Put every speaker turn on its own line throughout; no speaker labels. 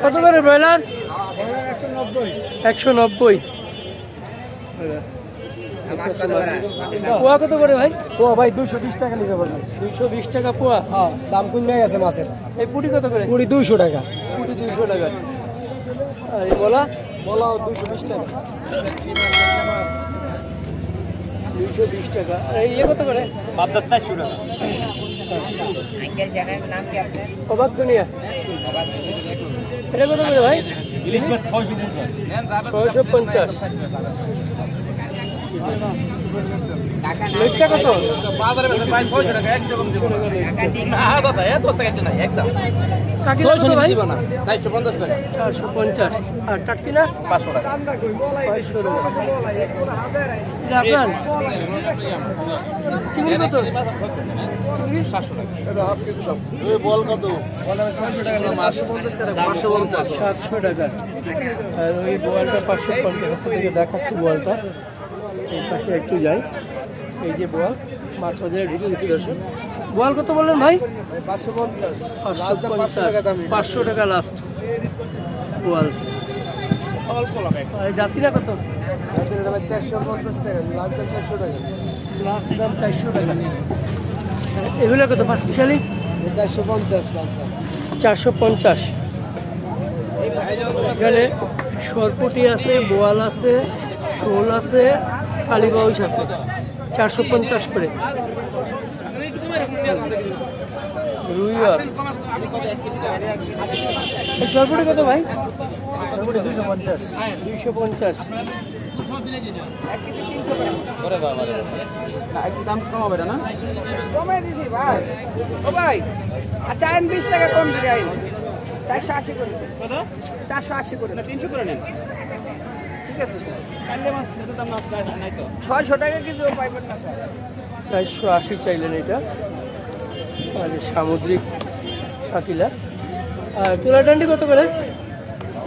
কত করে ব্রয়লার? 190। পোয়া কত করে ভাই?
পোয়া ভাই 220 টাকা নিতে পারবেন।
220 টাকা পোয়া?
হ্যাঁ, দাম কমে গেছে মাছের।
এই পুঁটি কত করে?
পুঁটি 200 টাকা।
পুঁটি 200 টাকা। আর এই বলা?
বলাও 220 টাকা।
220 টাকা। আর এই কত করে?
পাবদা 400 টাকা।
আঙ্কেল চ্যানেলের নাম কি আপনার?
অবাক দুনিয়া। এটা কত করে ভাই?
ইলিশ মাছ 650।
650। লইট্টা কত?
বাজারে ভাই 600 টাকা একদম দিব না। না দাদা এত টাকা দিন না একদম।
কাকি কত ভাই?
দিব না 450 টাকা।
450। আর টাটকিনা
500 টাকা।
500 টাকা। এটা আপনার? চিংড়ি কত? চিংড়ি
700 টাকা। এটা হাফ কেজি দাও। এই বল কত? বল 600 টাকা মাছ 550 টাকা। 550
700 টাকা। আর ওই বোয়ালটা 550 থেকে দেখাচ্ছি বোয়ালটা। এই পাশে একটু যাই। এই যে বোয়াল মাছ বাজারে ঢুকে গেছি দর্শক। বোয়াল কত বললেন ভাই?
550।
500 টাকা লাস্ট বোয়াল।
অল্প লাগে।
আর এই জাতিরা কত?
এটা ভাই 450 টাকা। লাস্ট দাম 400 টাকা।
লাস্ট দাম 400 টাকা। এগুলো কত? পাঁচ বিশালি
450 লাস্ট দাম।
450। এখানে সরপুটি আছে, বোয়াল আছে, শোল আছে, কালীবাউস আছে। 450 করে। রুই আছে। সরপুটি কত ভাই?
250।
250।
একটু দাম কম হবে না?
কমাই দিছি ভাই। ও ভাই আচ্ছা 20 টাকা কম দিই আই 480 করে।
কত?
480 করে
না 300 করে নেন।
ঠিক আছে স্যার।
কালকে মাছ সেটা দাম নাই তো।
600 টাকা কিন্তু পাইবেন না স্যার।
480 চাইলেন এটা। আর সামুদ্রিক কাকিলা। আর তুলা ডান্ডি কত করে?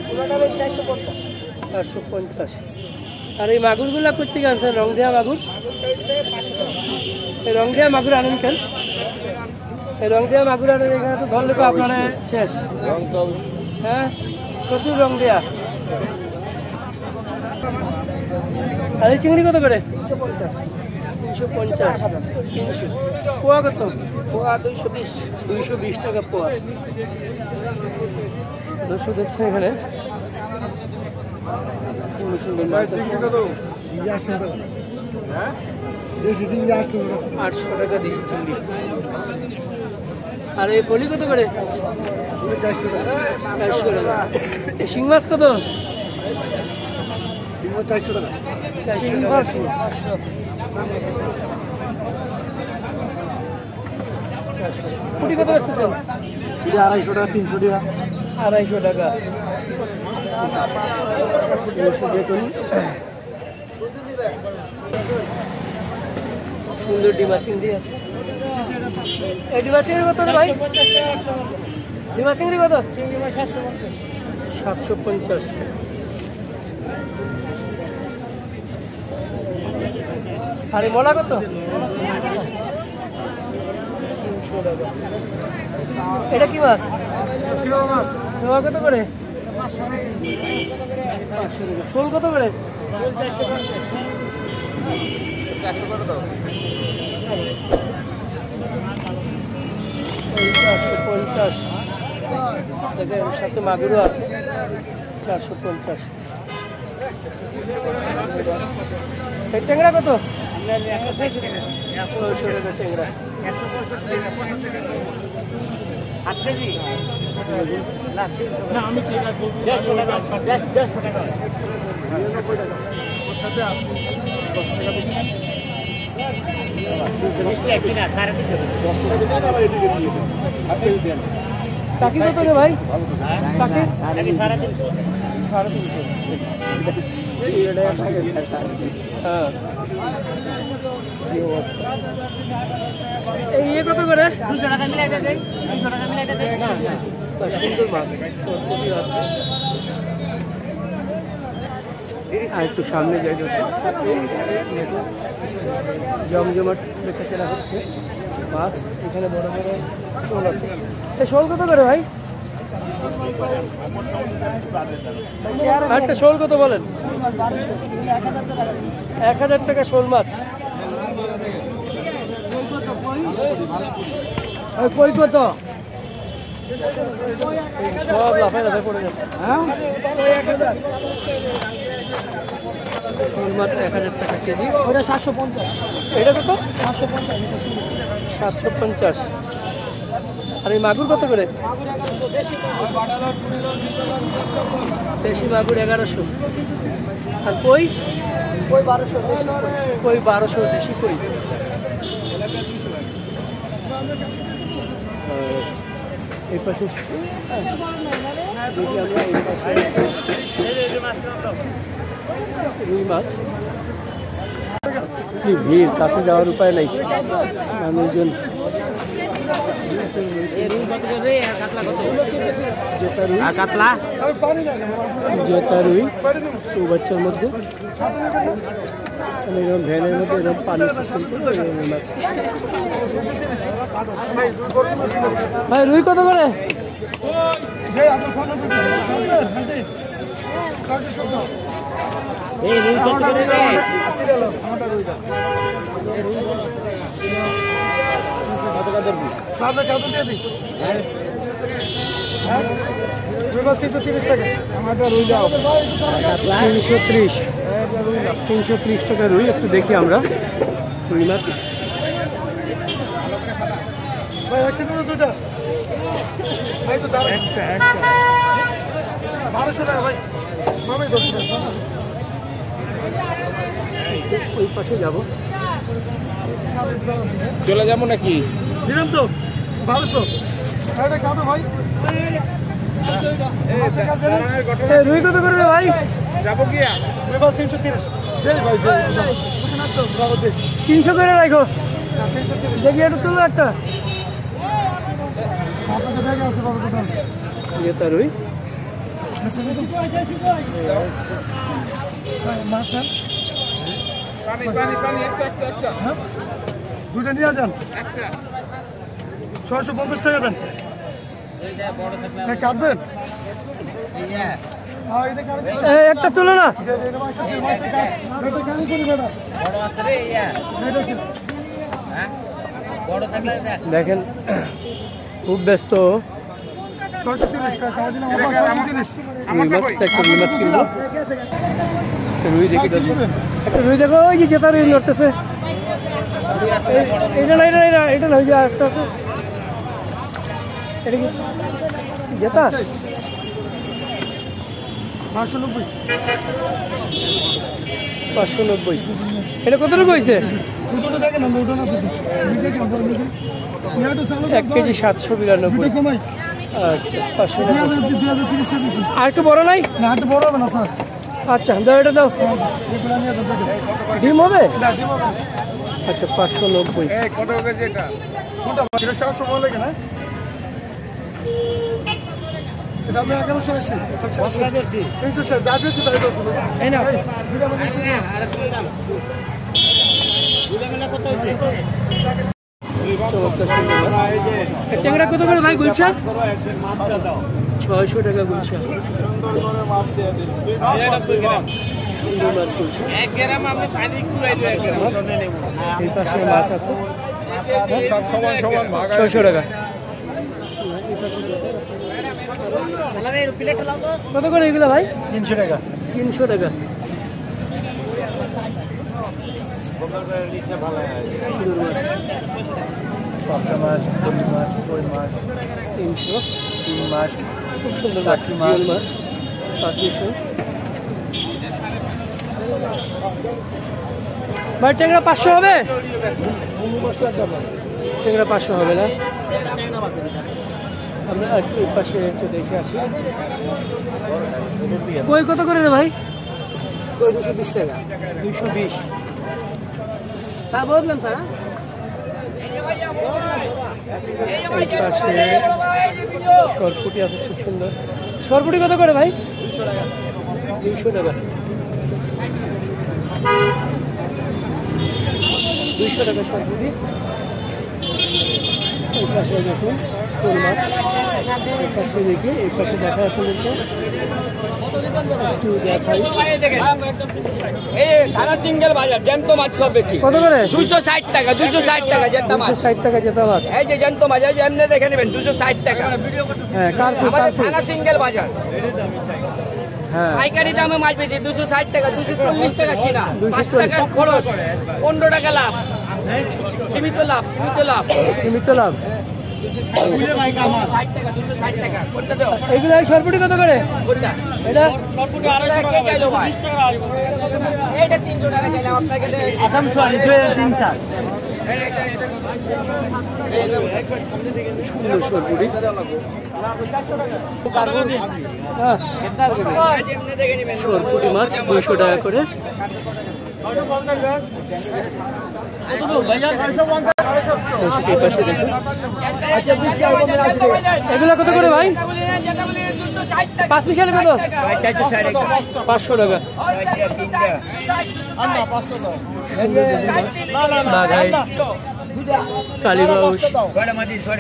পুরোটা হবে 450।
450। আর এই মাগুরগুলা করতে আনছেন? রং দেওয়া মাগুর? এই রং দেওয়া মাগুর আনেন কেন? এই রং দেওয়া মাগুর আনেন এখানে তো ধরলে তো আপনারা শেষ। হ্যাঁ, প্রচুর রং দেওয়া। আর এই চিংড়ি কত করে?
350।
350। 300। পোয়া কত?
পোয়া 220।
220 টাকা পোয়া। দর্শক দেখছেন এখানে সুন্দর সুন্দর মাছ আছে। 800 টাকা দেশি চিংড়ি। আর এই পলি কত করে? 400 টাকা। এই শিং মাছ কত?
400 টাকা।
400 টাকা। পুঁটি কত বেচতেছেন?
250 টাকা 300 টাকা।
250 টাকা। দেখুন সুন্দর ডিমা চিংড়ি আছে। এই ডিমা চিংড়ি কত ভাই? ডিমা চিংড়ি কত?
চিংড়ি মাছ 750।
750। আর এই মলা কত? 300 টাকা। এটা কি মাছ? তোমার কত করে? 500 টাকা। শোল কত করে?
400 করে দাও।
450। এর সাথে মাগুরও আছে। 450। এই ট্যাংরা কত?
600 টাকা।
600 টাকা ট্যাংরা।
8 কেজি? না 300 না আমি ঠিক আছে 150 টাকা। 150 টাকা। 99 টাকা। ওর সাথে আপনি 10 টাকা বেশি নেন। 20 টাকা কিনা 350 টাকা। 10 টাকা দিন আবার এদিকে দিয়ে দেন। আপনি দেন।
কাকি কত রে ভাই? কাকি?
আগে 350।
350। হ্যাঁ। কি অবস্থা? এই কত করে?
200 টাকা মিলাইতে দেই। 200 টাকা মিলাইতে দেই। না না।
সুন্দর মাছ। প্রচুর আছে। আর একটু সামনে যাই দর্শক, জমজমাট বেচা কেনা হচ্ছে মাছ। এখানে বড় বড় শোল আছে। এই শোল কত করে ভাই? আচ্ছা, শোল কত বলেন? 1000 টাকা শোল মাছ। কই কত? সব লাফায় লাফায় পড়ে যাচ্ছে। শোল মাছ 1000 টাকা কেজি। ওটা 750। এটা কত? 750। আর এই মাগুর কত করে? দেশি মাগুর 1100। আর কই? কই 1200। কই 1200 দেশি কই। এই পাশে দেখি আমরা এই পাশে রুই মাছ। কি ভিড়, কাছে যাওয়ার উপায় নাই। মানুষজন জোতা রুই বাচ্চার মধ্যে এরকম ভ্যানের মধ্যে এরকম পানি সিস্টেম করে মাছ। ভাই রুই কত করে? $330 টাকা রুই। একটু দেখি আমরা রুই মাছ। ওই পাশে যাবো,
চলে যাবো নাকি?
দিলাম তো 1200। ভাই
রুই কত করে রে ভাই?
যাবো গিয়া
330।
300 করে রাখো। দেখি একটু তুলো একটা। জোতা রুই।
দুইটা নিয়ে যান। 650 টাকা দেন। কাটবেন?
একটা তুলো না। দেখেন খুব ব্যস্ত।
630 টাকা দিলাম।
রুই মাছ, একটা রুই মাছ কিনবো। রুই দেখি, একটা রুই দেখো, ওই যে জেতা রুই নড়তেছে। এটা না, এটা না, ওই যে একটা আছে। এটা কি জেতা?
590।
590। এটা কতটুকু হয়েছে? 1 কেজি 792। আচ্ছা, 590। আর একটু বড় নাই?
না, একটু বড় হবে না স্যার।
আচ্ছা, দাও, এটা দাও। ডিম হবে? আচ্ছা, 590।
কত কেজি এটা?
এটা 700 মনে লাগে না? এটা আমি 1180। 360 যা দিয়েছি তাই দোষ।
এই না, ট্যাংরা কত করে ভাই? গুলশা 600 টাকা গুলশা। এই পাশে মাছ আছে 600 টাকা। কত করে এগুলো ভাই?
300 টাকা।
300 টাকা।
পাবদা মাছ, পলি মাছ, কই মাছ,
300।
শিং মাছ,
খুব সুন্দর লাগছে মাছ। মাছ 500। ভাই ট্যাংরা 500 হবে? ট্যাংরা 500 হবে না? আমরা একটু এই পাশে একটু দেখে আসি। কই কত করে রে ভাই?
220 টাকা।
220।
স্যার বললাম স্যার।
এই পাশে সরপুটি আছে খুব সুন্দর। সরপুটি কত করে ভাই? 200 টাকা। 200 টাকা। 200 টাকা সরপুরি। এই পাশে দেখুন শোল মাছ, এই পাশে দেখি, এই পাশে দেখা যাচ্ছে একটু দেখাই।
থানা সিঙ্গেল বাজার জ্যান্ত মাছ সব বেশি।
কত করে?
260 টাকা, 260 টাকা জ্যান্ত মাছ।
260 টাকা জেতা মাছ।
এই যে জ্যান্ত মাছ, এই যে এমনি দেখে নেবেন 260 টাকা।
হ্যাঁ, কার্পুর
আমাদের থানা সিঙ্গেল বাজার।
হ্যাঁ,
পাইকারি দামে মাছ বেশি 260 টাকা, 240 টাকা কিনা, 5 টাকা খরচ, 15 টাকা লাভ, সীমিত লাভ, সীমিত লাভ।
সীমিত লাভ।
260 টাকা, 260 টাকা কোনটা দাও?
এগুলো সরপুরি কত করে?
কোনটা?
এটা
সরপুরি 250 টাকা চাইলো ভাই। এইটা 300 টাকা চাইলাম আপনাকে।
আদম সরি 2-3-4 সরপুরি। হ্যাঁ,
এমনি দেখে নেবেন।
সরপুরি মাছ 200 টাকা করে। এই পাশে দেখুন। এগুলো কত করে ভাই? 5 মিশালে কত? 500 টাকা। বাঘাই, কালীবাউস 500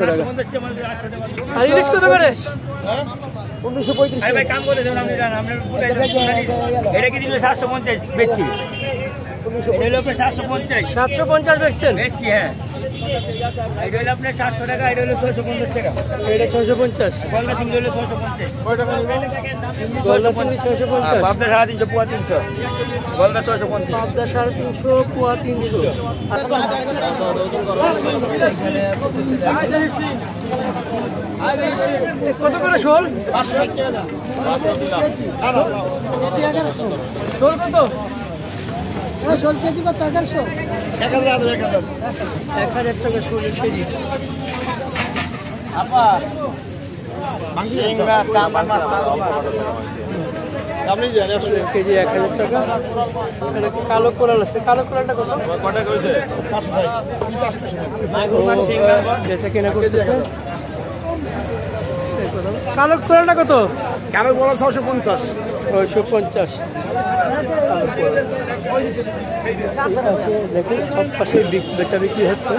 টাকা। আর ইলিশ কত করে? 1935
কাম করে দেবেন আপনি, এটা কি দিল 750 বেচছি, 750
750 বেচছেন?
বেচছি। হ্যাঁ, এটা হলো আপনার 700 টাকা, এটা হলো 650 টাকা।
এটা 650।
গলদা চিংড়ি হলো 650।
গলদা চিংড়ি 650।
আপনার 350 পোয়া 300, গলদা 650।
পাবদা 350, পোয়া 300। কত করে শোল? শোল কত? শোল কেজি কত? 1100 টাকা শোল কেজি। কেজি 1000 টাকা। কালো কোরাল আছে, কালো কোরালটা কত? বেচা কেনা করতেছে। কালো কোরালটা কত?
কেন বলো 650?
650। দেখুন সব পাশে বেচা বিক্রি হচ্ছে।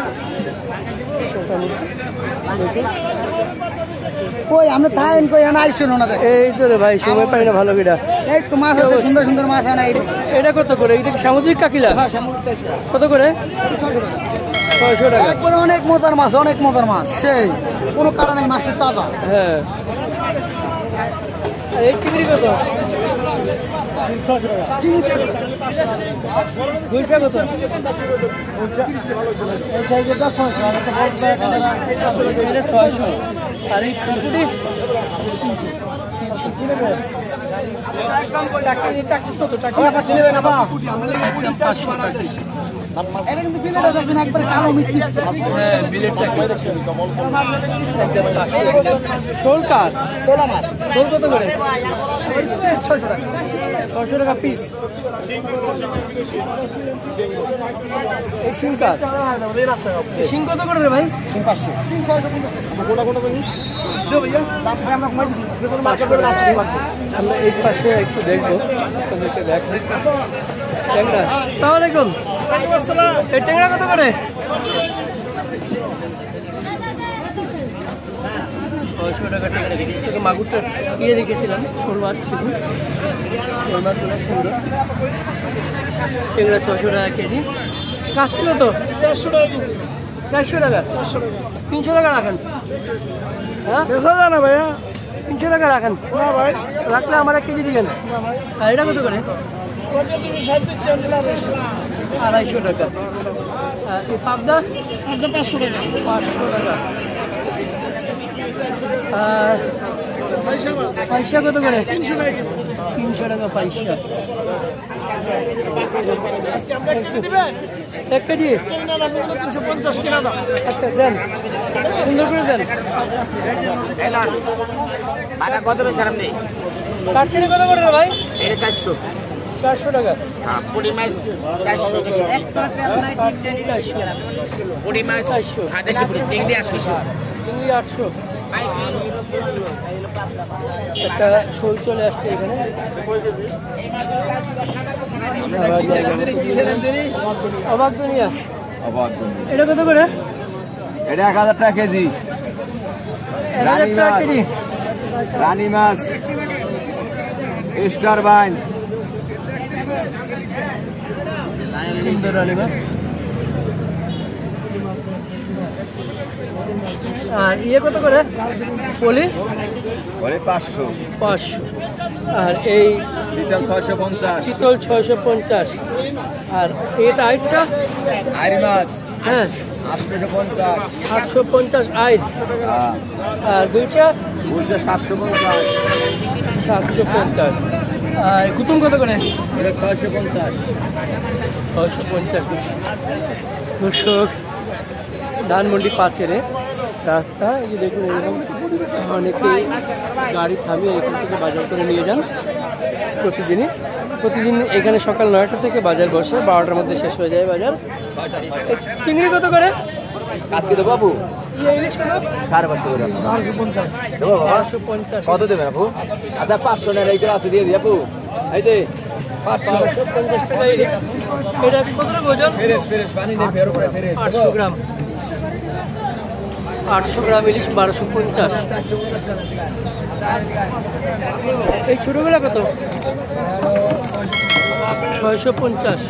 কই আমরা থাকেন কই না আইছো না দেখ
এই তো রে ভাই, সময় পাই না ভালো করে।
এই তো মাছ আছে সুন্দর সুন্দর মাছ আনা
এটা কত করে? এটা কি সামুদ্রিক কাকিলা?
হ্যাঁ সামুদ্রিক
কত করে? 600 টাকা।
একবারে অনেক মজার মাছ, অনেক মজার মাছ, সেই কোনো কাটা নাই, মাছটা তাজা।
হ্যাঁ, আর এই চিংড়ি কত? গুলশা কত? এটা 600। আর এই ফুলকুটি
এটা কিন্তু বিলেটা দেখবেন একবারে কালো মিষ্টি।
হ্যাঁ, বিলেটটা শোল কার?
সোলা মাছ
শোল কত করে?
600 টাকা।
600 টাকা পিস। এই শিং কার? শিং কত করে রে ভাই?
500
আমরা এই পাশে একটু দেখবো, তোমাদেরকে দেখাই। ট্যাংরা, আসসালামু আলাইকুম। এই ট্যাংরা কত করে? 600 টাকা ট্যাংরা। দেখি মাগুরটা ইয়ে রেখেছিলাম, শোল মাছ। দেখুন শোল মাছগুলো সুন্দর। ট্যাংরা 600 টাকা কেজি। কাস্তি কত? 400 টাকা। 400 টাকা। 300 টাকা রাখেন। হ্যাঁ না ভাইয়া, 300 টাকা রাখেন। না ভাই, রাখলে আমার 1 কেজি দিবেন। আর এটা কত করে? 250 টাকা। এই পাবদা? 500 টাকা। 500 টাকা। আর পয়সা কত করে? 300 টাকা। 300 টাকা পয়সা। 1 কেজি? 350 কিনা দাম। আচ্ছা দেন, সুন্দর করে দেন।
কত ছাড়াম নেই?
কাটকিনি কত করে ভাই?
এটা 400।
400 টাকা।
পুরি মাছ 400,
কাটকিনি 400।
পুরি মাছ 400, চিংড়ি 800,
চিংড়ি 800। একটা শোল চলে আসছে এখানে। অবাক দুনিয়া, এটা কত করে?
এটা 1000 টাকা কেজি।
1000 টাকা কেজি
রানী মাছ, স্টার বাইন।
সুন্দর রানী মাছ। আর ইয়ে কত করে পলি?
500।
500। আর এই
চিতল 650।
চিতল 650। আর এটা আইটটা
আইর মাছ,
হ্যাঁ
850।
850 আইট। আর গুইটা
750।
750। আর কুতুম কত করে?
650।
650। দর্শক, ধানমন্ডি পাঁচেরে রাস্তা, এই যে দেখুন এরকম অনেকে গাড়ি থামিয়ে এখান থেকে বাজার করে নিয়ে যান প্রতিদিন এখানে সকাল 9টা থেকে বাজার বসে, 12টার মধ্যে শেষ হয়ে যায় বাজার। চিংড়ি কত করে
আজকে তো বাবু?
ইলিশ কত?
550 করে।
1250। 1250
কত দেবেন আপু? আচ্ছা 500 নেন, এইগুলো আছে দিয়ে দিই আপু। এই যে
550 টাকা ইলিশ। এটা কত টাকা ওজন?
ফ্রেশ পানি নেই, ফের উপরে ফ্রেশ।
800 গ্রাম। 800 গ্রাম ইলিশ 1250। এই ছোটগুলা কত? 650।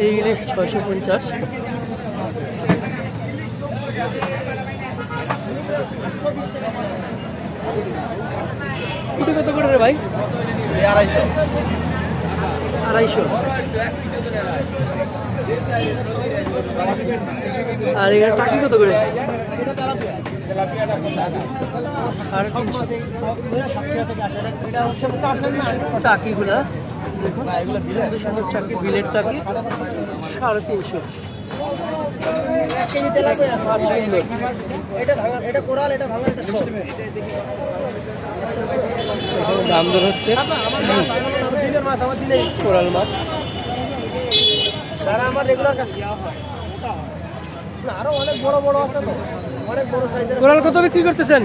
এই ইলিশ 650। কুটি কত করে রে ভাই?
250।
250। আর এখানে টাকি কত করে? আর টাকিগুলা দেখুন, সুন্দর টাকি, বিলের টাকি 350। এখানে দাম দর হচ্ছে কোরাল মাছ।
আরো অনেক বড় বড় আছে তো, অনেক বড় সাইজের।
কোরাল কত বিক্রি করতেছেন?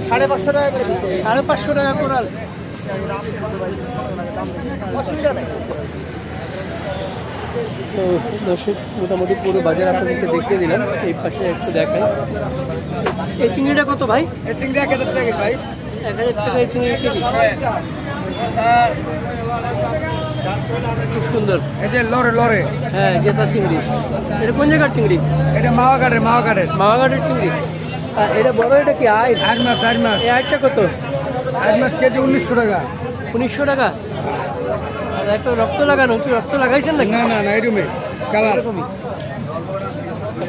550 টাকা করে।
550 টাকা কোরাল।
অসুবিধা নেই।
তো দর্শক, মোটামুটি পুরো বাজার আপনাদেরকে দেখিয়ে দিলাম। এই পাশে একটু দেখাই। এই চিংড়িটা কত ভাই?
এই চিংড়ি 1000 টাকা ভাই।
1000 টাকা এই চিংড়ি কেজি। খুব সুন্দর।
এই যে লরে
হ্যাঁ, জেতা চিংড়ি। এটা কোন জায়গার চিংড়ি?
এটা মাওয়াঘাটের
মাওয়াঘাটের চিংড়ি। আর এটা বড়, এটা কি আইর?
আইর মাছ।
এই আইরটা কত?
আইর মাছ কেজি 1900 টাকা।
1900 টাকা। আর একটা রক্ত লাগানো, কি রক্ত লাগাইছেন নাকি?
না এরকমই কালার।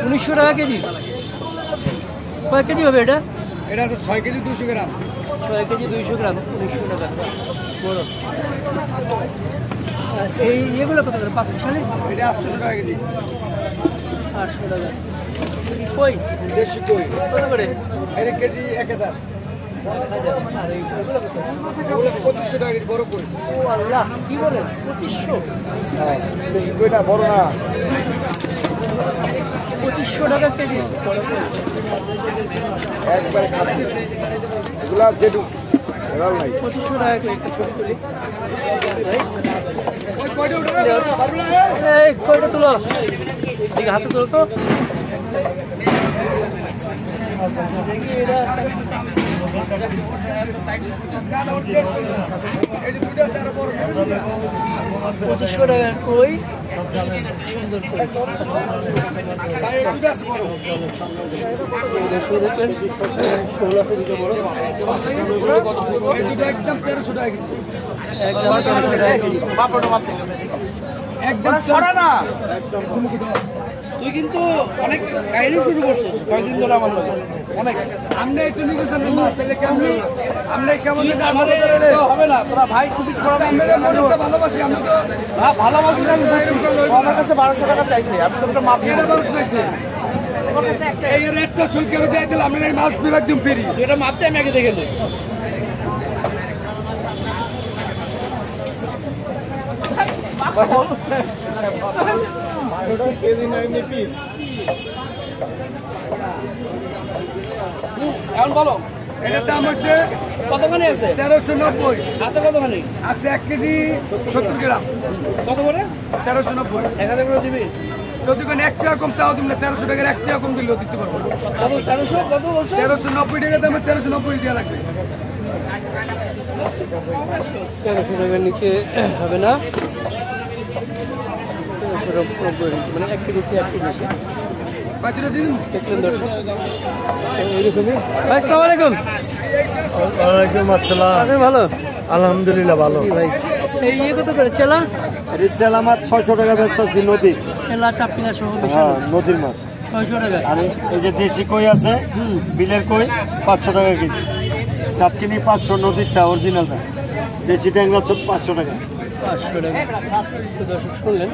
1900 টাকা কেজি। কয় কেজি হবে এটা?
এটা আছে 6 কেজি 200 গ্রাম।
6 কেজি 200 গ্রাম, 1900 টাকা বড়। আর এই ইয়েগুলো কত করে? 5 পিসালি?
এটা 800 টাকা কেজি।
800 টাকা। কই
দেশি কই
কত করে?
এর কেজি 1000।
আর এইগুলো কত?
এগুলো 2500 টাকা কেজি বড় কই।
ও আল্লাহ, কি বলেন? 2500?
হ্যাঁ, দেশি কইটা বড় না।
2500 টাকা কেজি বড় কই।
একবারে খাদ্য এগুলা যেটু এরাল নাই।
2500 টাকা করে একটা ছবি তুলি।
ওই কয়টা উঠে
এই কয়টা তুলো, দিকে হাতে তুলো তো। দেখি এটা 2500 টাকার কই, সুন্দর কই। দেখবেন শোল আছে দুটো বড়,
একদম 1300 টাকা কেজি।
একদম 1300 টাকা কেজি।
একদম ছড়া না। তুই কিন্তু অনেক কাহিনী শুরু করছিস কয়েকদিন ধরে আমার লগে অনেক। আমরা একটু নিকেছেন না, তাহলে কেমন আমরা কেমন হবে না? তোরা ভাই খুবই খারাপ। আমরা ভালোবাসি, আমরা তো ভালোবাসি। আমার কাছে 1200 টাকা চাইছে, আমি তোকে মাপ দিয়ে 1200 চাইছে। এই রেটটা সই করে দিয়ে দিলাম, আমি এই মাছ বিভাগ দিম ফ্রি। এটা মাপতে আমি আগে দেখে দিই। KG 90 piece. এখন বলো এটার দাম হচ্ছে কতখানি আছে
1390
আছে কতখানি
আছে 1 কেজি 70 গ্রাম
কত করে
1390
1000 করে দিবি
যদি কোনো 1 টাকা কম তাও তুমি 1300 টাকার 1 টাকা কম দিলেও দিতে পারবো
কত 1300 কত বলছো
1390 টাকা দামে 1390 দেওয়া লাগবে
1300 টাকার নিচে হবে না 1390 মানে 1 কেজি একটু বেশি
কয়টা দিন
দেখলেন দর্শক এইরকমই ভাই আসসালামু আলাইকুম
ওয়ালাইকুম আসসালাম
আছেন ভালো
আলহামদুলিল্লাহ ভালো
জি ভাই এই ইয়ে কত করে চেলা
রিচাল আমার 600 টাকা বেচতেছি নদী
চেলা চাপিলা সহ বেশি
হ্যাঁ নদীর মাছ
600 টাকা
আর এই যে দেশি কই আছে বিলের কই 500 টাকা কেজি টাটকিনি 500 নদীরটা অরিজিনালটা দেশি ট্যাংরা 500 টাকা
500 টাকা তো দর্শক শুনলেন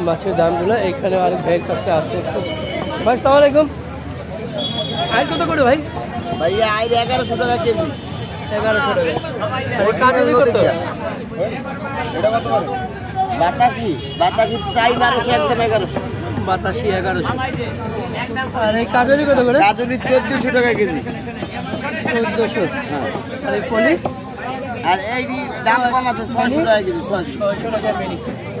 মাছের দামগুলো এইখানে আরেক ভাইয়ের কাছে আছে ভাই আসসালামু আলাইকুম আয় কত করে ভাই
ভাইয়া আইর 1100 টাকা কেজি
1100 টাকা আর কাজলি কত
বাতাসি চাই 1200 একদম 1100
বাতাসি 1100 আর এই কাজলি কত করে
কাজলি 1400 টাকা কেজি
1400 আর এই পলি
আর এই দাম কম আছে 600 টাকা কেজি
600 টাকা মিনি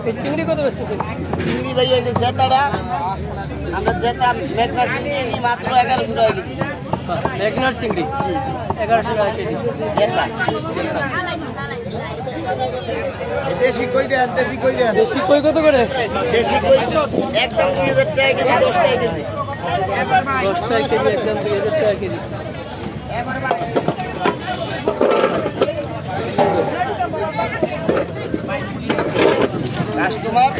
এই চিংড়ি কত বেচতেছেন
চিংড়ি ভাইয়া এই যে জেতাটা আমরা জেতা মেঘনা চিংড়ি নিই মাত্র 1100 টাকা কেজি
মেঘনার চিংড়ি 1100 টাকা কেজি
জেতা দেশি কই দেন
দেশি কই কত করে
দেশি কই একদম 2000 টাকা কেজি 10 টাকা কেজি
10 টাকা কেজি একদম 2000 টাকা কেজি
কাস্টমার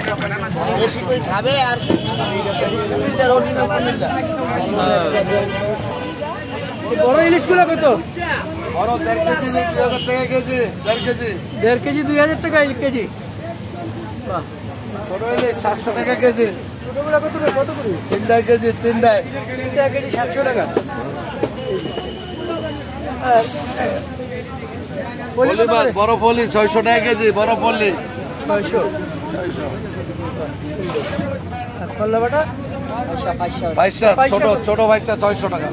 দেশি কই খাবে আর কুমিল্লার অরিজিনাল কুমিল্লা
বড় ইলিশগুলো কত
বড় 1.5 কেজি 2000 টাকা কেজি 1.5 কেজি
1.5 কেজি 2000 টাকা কেজি বাহ
ছোট হলে 700 টাকা কেজি
ছোটগুলো কত করে
3 কেজি 3
3 কেজি 700 টাকা আর
পলি মাছ বড় পলি 600 টাকা কেজি বড় পলি
600 আর কল্লা বাটা
পয়সা ছোট পয়সা 600 টাকা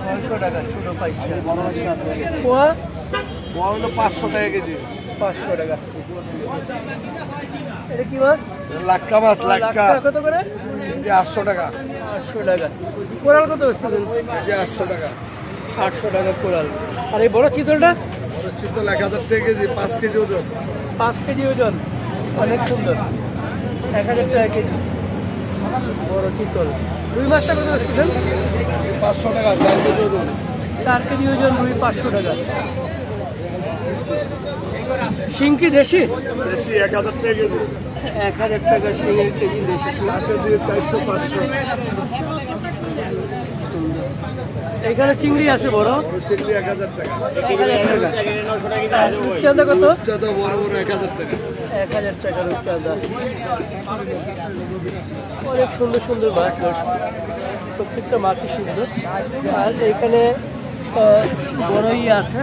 600 টাকা ছোট পাইছে
বড় মাছ আছে
পোয়া
বড় হলো 500 টাকা কেজি
500 টাকা এটা কি মাছ
লাক্কা মাছ লাক্কা
কত করে
800 টাকা
800 টাকা কোরাল কত বেচতেছেন
800 টাকা
800 টাকা কোরাল আর এই বড় চিতলটা
চিত্ত 1000 টাকা কেজি 5 কেজি ওজন
5 কেজি ওজন অনেক সুন্দর 1000 টাকা কেজি বড় চিতল রুই মাছটা কত বেচতেছেন
500 টাকা 4 কেজি ওজন
4 কেজি ওজন রুই 500 টাকা শিঙ্কি দেশি
দেশি 1000 টাকা কেজি
1000 টাকা শিঙ্গি কেজি দেশি
আসে দিয়ে 400 500
এখানে চিংড়ি আছে বড়
চিংড়ি 1000 টাকা
1000 টাকা রূপচাঁদা কত
চাঁদা বড় বড় 1000 টাকা
1000 টাকা রূপচাঁদা অনেক সুন্দর সুন্দর মাছ প্রত্যেকটা মাছই সুন্দর আর এখানে বড়ই আছে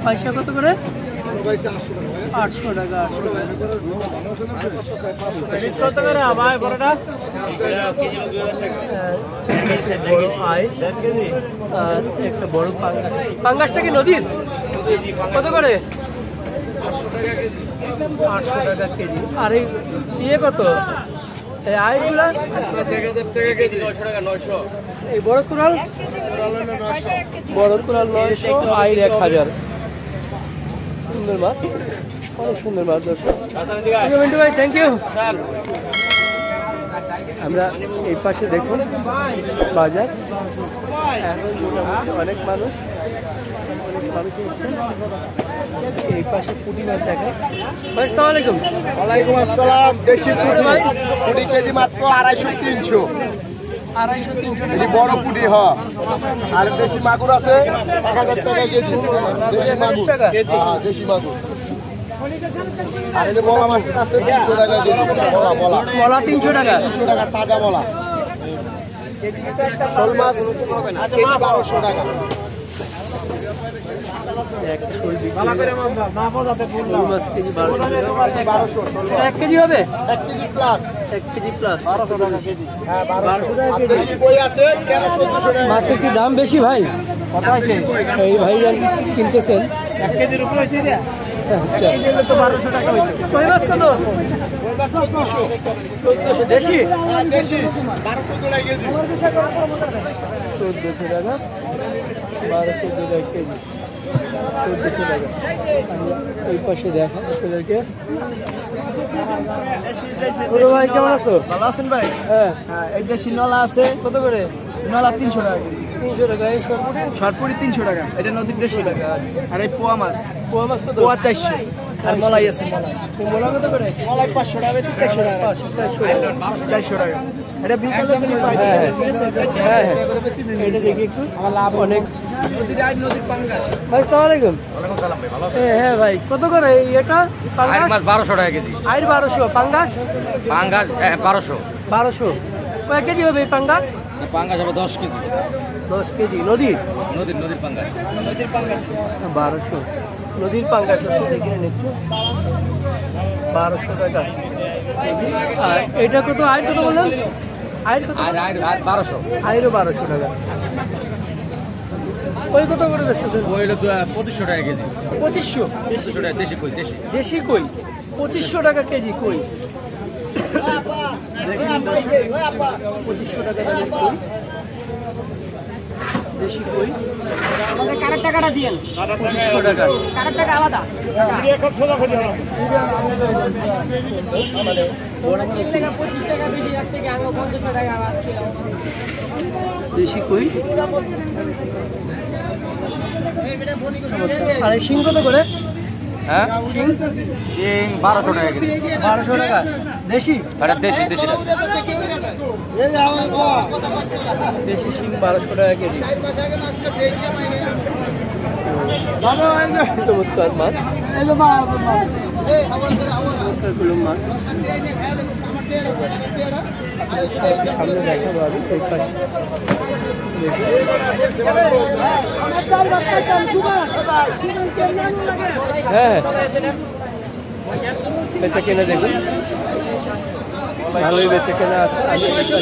পয়সা কত করে
পয়সা 800 টাকা
800 টাকা ভাই বড়টা বড় আই আর একটা বড় পাঙ্গাস পাঙ্গাসটা কি নদীর কত করে 800 টাকা কেজি আর এই ইয়ে কত এই আইগুলা
1000 টাকা কেজি 900 টাকা 900
এই বড় কুড়াল 900 আইর 1000 সুন্দর মাছ অনেক সুন্দর মাছ দর্শক মিন্টু ভাই থ্যাংক ইউ আমরা এই পাশে দেখুন বাজার এখন মোটামুটি অনেক মানুষ এই পাশে পুঁটি মাছ দেখে ভাই আসসালামু আলাইকুম
ওয়ালাইকুম আসসালাম দেশি পুঁটি 20 কেজি মাত্র 250 300
250-300
এই বড় পুঁটি আর দেশি মাগুর আছে 1000 টাকা কেজি দেশি মাগুর হ্যাঁ দেশি মাগুর আর এই মলা মাছ আছে 300 টাকা কেজি
মলা 300 টাকা
300 টাকা তাজা মলা শোল মাছ কেজি 1200 টাকা
একটা শোল বিক্রি রুই মাছ কেজি 1200 1 কেজি হবে
1 কেজি প্লাস
1 কেজি প্লাস
1200 টাকা কেজি হ্যাঁ
1200 টাকা
আর
কেজি
দেশি কই আছে 1300-1400 টাকা
মাছের কি দাম বেশি ভাই এই ভাইজান কিনতেছেন।
1 কেজির উপরে হয়েছে রে।
আচ্ছা,
তো 1200 টাকা হইতো।
কই মাছ কত?
1400
দেশি
দেশি 12-14 টাকা কেজি।
1400 টাকা, 12-14 টাকা কেজি, 1400 টাকা। এই পাশে দেখা আপনাদেরকে। বড় ভাই কেমন আছো?
ভালো আছেন ভাই?
হ্যাঁ,
হ্যাঁ, এই দেশি নলা আছে।
কত করে?
নলা 300 টাকা কেজি।
300 টাকা। এই সরপুরি
সরপুরি 300 টাকা। এটা নদীর দেশি টাকা। আর এই পোয়া মাছ,
পোয়া মাছ কত?
পোয়া 400। আর মলাই আছে মলাই।
মোলা কত করে?
মলাই 500 টাকা বেশি 400 টাকা। 400 টাকা। এটা বিকালে তুমি পাই।
হ্যাঁ হ্যাঁ, এটা দেখি একটু।
আমার লাভ
অনেক।
নদীর পাঙ্গাস।
ভাই আসসালামু আলাইকুম।
ওয়ালাইকুম সালাম ভাই, ভালো আছেন?
হ্যাঁ ভাই, কত করে এটা পাঙ্গাস?
1200 টাকা কেজি।
আইর 1200, পাঙ্গাস
পাঙ্গাস 1200।
1200। কয় কেজি হবে এই পাঙ্গাস?
পাঙ্গাস হবে 10 কেজি।
10 কেজি। নদীর
নদীর পাঙ্গাস।
1200। নদীর পাঙ্গাস আছে, দেখে নিন একটু। 1200 টাকা কেজি। আর এটা কত? আইর কত বললেন? আইর কত?
আর 1200।
আইরও 1200 টাকা। ওই কত করে বেচতেছেন?
ওই হলো 2500 টাকা কেজি।
2500।
2500 টাকা দেশি কই, দেশি।
দেশি কই 2500 টাকা কেজি। কই দেখেন 2500 টাকা দামের কই, দেশি কই।
আমাদের কারের টাকাটা দিয়েন।
2500 টাকা।
কারের টাকা আলাদা।
এখন সোজা করে দাও।
তিন টাকা 25 টাকা বেশি, এক থেকে আঙো 50 টাকা আওয়াজ কিলো।
দেশি কই। আর এই শিং কত করে?
হ্যাঁ, শিং 1200 টাকা কেজি।
1200 টাকা। দেশি
এটা দেশি দেশি।
দেশি শিং 1200 টাকা কেজি। চমৎকার মাছ, চমৎকার গুলো মাছ। সামনে দেখাবো আমি এই পাশে। হ্যাঁ, বেচা কেনা দেখুন, ভালোই বেচা কেনা আছে। আমি এই পাশে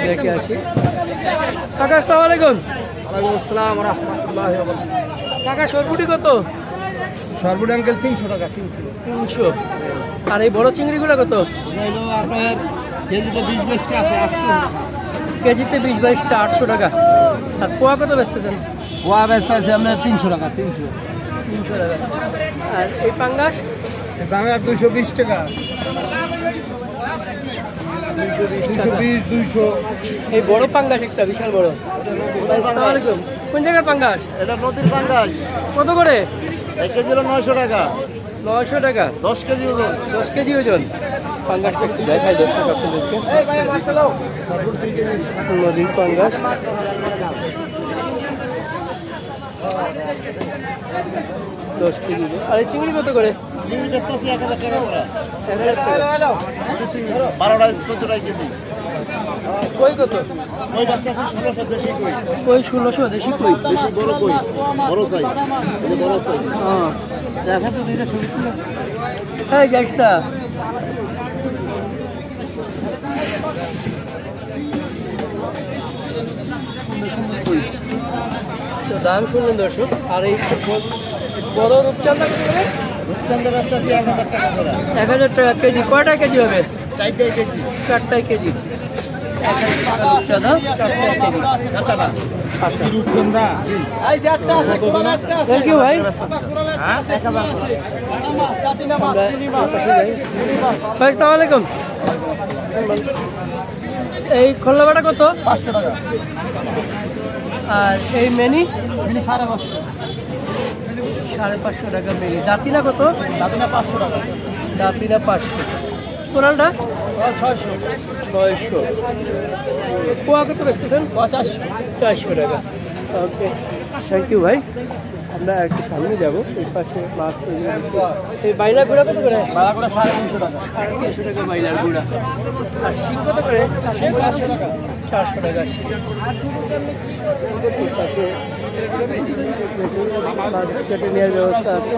দেখে আসি। কাকা আসসালামু আলাইকুম।
ওয়ালাইকুম আসসালাম ওয়া রাহমাতুল্লাহি ওয়া বারাকাতুহু।
কাকা সরপুটি কত?
সর্বডি আঙ্কেল 300 টাকা 300।
300। আর এই বড় চিংড়িগুলো কত?
হলো আপনার কেজিতে 20-22 আছে 800।
কেজিতে 20-22টা 800 টাকা। আর পোয়া কত বেচতেছেন?
পোয়া বেচা আছে আপনার 300 টাকা 300।
300 টাকা। আর এই পাঙ্গাস?
বাংলার 220 টাকা। 220 200।
এই বড় পাঙ্গাস একটা বিশাল বড়। আসসালামু আলাইকুম। কোন জায়গার পাঙ্গাস?
এটা নদীর পাঙ্গাস।
কত করে?
1 কেজি হলো 900 টাকা।
900 টাকা।
10 কেজি ওজন।
10 কেজি ওজন। পাঙ্গাসটা একটু দেখাই দর্শক আপনাদেরকে। নদীর পাঙ্গাস। 10 কেজি। আর এই চিংড়ি কত করে?
চিংড়ি বেচতে আছে 1000 টাকা করে।
1000 টাকা।
12টা 14টা কেজি।
কই কত?
ওই বেচতে আছে 1600 দেশি কই।
কই 1600 দেশি কই।
দেশি বড় কই। বড় সাইজ। এই বড় সাইজ।
হ্যাঁ, দেখা তো দুইটা ছবি তুলো। এই গ্যাসটা তো দাম শুনলেন দর্শক। আর এই বড় রূপচাঁদা কত করে?
রূপচাঁদা বেচতে আছে 1000 টাকা করে।
1000 টাকা কেজি। কয়টা কেজি হবে?
4টাই কেজি।
4টাই কেজি। 1000 টাকা রূপচাঁদা, 4টাই কেজি।
কাঁচাটা।
আচ্ছা,
রূপচাঁদা।
থ্যাংক ইউ ভাই।
হ্যাঁ 1000
আমরা পাশে যাই। ভাই আসসালামু আলাইকুম। এই খোল্লা বাটা কত?
500 টাকা।
আর এই মেনি?
মিনি 550।
550 টাকা মেনি। দাঁতিনা কত?
দাদুনা 500 টাকা।
দাঁতিনা 500। কোরালটা?
600।
600। পোয়া কত বেচতেছেন? 400 টাকা। ওকে, থ্যাংক ইউ ভাই। আমরা একটু সামনে যাবো। এই পাশে মাছ তৈরি হচ্ছে। এই বাইলার গুঁড়া কত করে?
বালা করে 350 টাকা।
350 টাকা বাইলার গুঁড়া। আর শিং কত করে?
400 টাকা।
400 টাকা শিং। এই পাশে মাছ কেটে নেওয়ার ব্যবস্থা আছে।